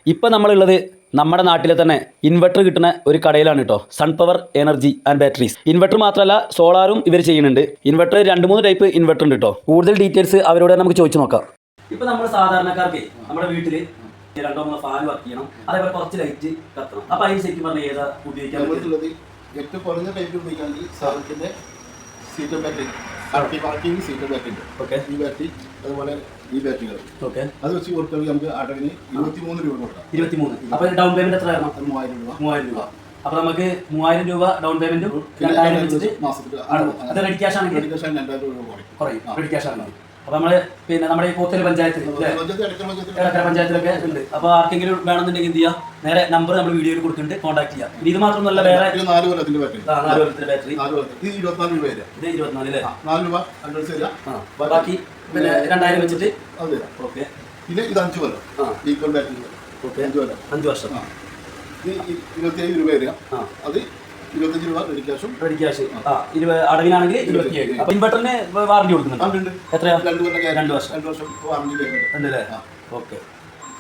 ഇപ്പോൾ നമ്മളുള്ളത് നമ്മുടെ നാട്ടിലെ തന്നെ ഇൻവെർട്ടർ കിട്ടുന്ന ഒരു കടയിലാണ് കേട്ടോ. സൺപവർ എനർജി ആൻഡ് ബാറ്ററീസ്. ഇൻവെർട്ടർ മാത്രമല്ല സോളാറും ഇവർ ചെയ്യുന്നുണ്ട്. ഇൻവെർട്ടർ 2-3 ടൈപ്പ് ഇൻവെർട്ടർ ഉണ്ട് കേട്ടോ. കൂടുതൽ ഡീറ്റെയിൽസ് അവരോട് നമുക്ക് ചോദിച്ചു നോക്കാം. ഇപ്പോൾ നമ്മൾ സാധാരണക്കാർക്ക് നമ്മുടെ വീട്ടിൽ 2-3 ഫാൻ വർക്ക് ചെയ്യണം, അതേപോലെ കുറച്ച് ലൈറ്റ് കത്തണം. അപ്പോൾ അതിന് ശരിക്കും പറഞ്ഞാൽ ഏതാ ഉപയോഗിക്കാൻ പറ്റുള്ളത്? ഏറ്റവും കുറഞ്ഞ ടൈപ്പ് ഉപയോഗിക്കുകയാണെങ്കിൽ സാധനത്തിൻ്റെ സീറ്റർ ബാറ്ററി, സീറ്റർ ബാറ്ററി ഉണ്ട്. ഓക്കെ, ഈ ബാറ്ററി അതുപോലെ ഈ ബാറ്ററികൾ. ഓക്കെ, അത് വെച്ച് കൊടുക്കുകയാണെങ്കിൽ നമുക്ക് അടവിന് 23 രൂപ കൊടുക്കാം. 23. അപ്പോൾ ഡൗൺ പേയ്മെന്റ് എത്ര ആയിരുന്നു? 3000 രൂപ. അപ്പോൾ നമുക്ക് 3000 രൂപ ഡൗൺ പേയ്മെന്റും 2000 വെച്ചിട്ട് മാസത്തിൽ അത് റെഡി ക്യാഷ് ആണെങ്കിൽ 2000 രൂപ കുറയും. റെഡി ക്യാഷ് ആണെങ്കിൽ അപ്പോൾ നമ്മൾ പിന്നെ നമ്മുടെ ഈ പോത്തൽ പഞ്ചായത്തിൽ എടക്കര പഞ്ചായത്തിലൊക്കെ ഉണ്ട്. അപ്പോൾ ആർക്കെങ്കിലും വേണമെന്നുണ്ടെങ്കിൽ എന്ത് ചെയ്യുക, നേരെ നമ്പർ നമ്മൾ വീഡിയോയിൽ കൊടുക്കുന്നുണ്ട്, കോൺടാക്ട് ചെയ്യാം. ഇത് മാത്രമല്ല വേറെ 4 കൊല്ലത്തിന്റെ ബാറ്ററി, 4 കൊല്ലത്തിന്റെ ബാറ്ററി. ഇത് 24 രൂപ വരെ. ഇത് 24 അല്ലേ? 4 രൂപ അഡ്വാൻസ് തരാം. ബാക്കി പിന്നെ 2000 വെച്ചിട്ട് അത് തരാം. ഓക്കെ, ഇത് 5 കൊല്ലം ഈക്വൽ ബാറ്ററി. ഓക്കെ, 5 വർഷം. ഇത് 27 രൂപ വരിക. അത് 25 രൂപ റെഡി ക്യാഷും. റെഡി ക്യാഷ് അടവിനാണെങ്കിൽ 27. അപ്പോൾ ഇൻവെർട്ടറിന് വാറണ്ടി കൊടുക്കുന്നുണ്ട്. എത്രയാ? 2 വർഷം വാറണ്ടി ഉണ്ടല്ലേ? ഓക്കെ.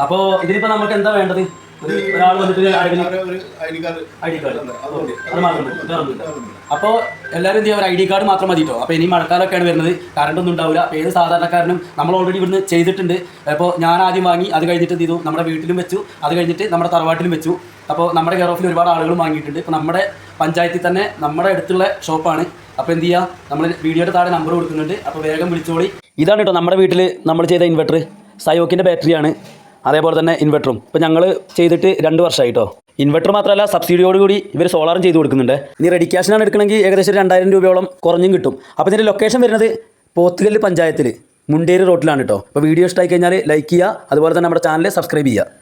അപ്പോൾ ഇതിനിപ്പോൾ നമുക്ക് എന്താ വേണ്ടത്? ഒരാൾ വന്നിട്ട് ഐ ഡി കാർഡ്. അത് മാത്രം. അപ്പോൾ എല്ലാവരും എന്ത് ചെയ്യുക, ഒരു ID കാർഡ് മാത്രം മതി കേട്ടോ. അപ്പോൾ ഇനി മഴക്കാലമൊക്കെയാണ് വരുന്നത്, കറണ്ടൊന്നും ഉണ്ടാവില്ല. അപ്പോൾ ഏത് സാധാരണക്കാരനും നമ്മൾ ഓൾറെഡി ഇവിടുന്ന് ചെയ്തിട്ടുണ്ട്. അപ്പോൾ ഞാൻ ആദ്യം വാങ്ങി, അത് കഴിഞ്ഞിട്ട് എന്ത് ചെയ്തു, നമ്മുടെ വീട്ടിലും വെച്ചു, അത് കഴിഞ്ഞിട്ട് നമ്മുടെ തറവാട്ടിലും വെച്ചു. അപ്പോൾ നമ്മുടെ കെയർ ഓഫിൽ ഒരുപാട് ആളുകൾ വാങ്ങിയിട്ടുണ്ട്. ഇപ്പോൾ നമ്മുടെ പഞ്ചായത്തിൽ തന്നെ നമ്മുടെ അടുത്തുള്ള ഷോപ്പാണ്. അപ്പോൾ എന്ത് ചെയ്യുക, നമ്മൾ വീഡിയോയുടെ താഴെ നമ്പർ കൊടുക്കുന്നുണ്ട്. അപ്പോൾ വേഗം വിളിച്ചോളി. ഇതാണ് കേട്ടോ നമ്മുടെ വീട്ടിൽ നമ്മൾ ചെയ്ത ഇൻവെർട്ടർ. സയോക്കിൻ്റെ ബാറ്ററിയാണ്, അതേപോലെ തന്നെ ഇൻവെർട്ടറും. ഇപ്പോൾ ഞങ്ങൾ ചെയ്തിട്ട് 2 വർഷമായി കേട്ടോ. ഇൻവെർട്ടർ മാത്രമല്ല സബ്സിഡിയോടുകൂടി ഇവർ സോളാറും ചെയ്ത് കൊടുക്കുന്നുണ്ട്. ഇനി റെഡി ക്യാഷിനാണ് എടുക്കണമെങ്കിൽ ഏകദേശം 2000 രൂപയോളം കുറഞ്ഞും കിട്ടും. അപ്പോൾ ഇതിൻ്റെ ലൊക്കേഷൻ വരുന്നത് പോത്തുകല്ല് പഞ്ചായത്തിൽ മുണ്ടേരി റോട്ടിലാണ് കേട്ടോ. അപ്പോൾ വീഡിയോ ഇഷ്ടമായി കഴിഞ്ഞാൽ ലൈക്ക് ചെയ്യുക, അതുപോലെ തന്നെ നമ്മുടെ ചാനൽ സബ്സ്ക്രൈബ് ചെയ്യുക.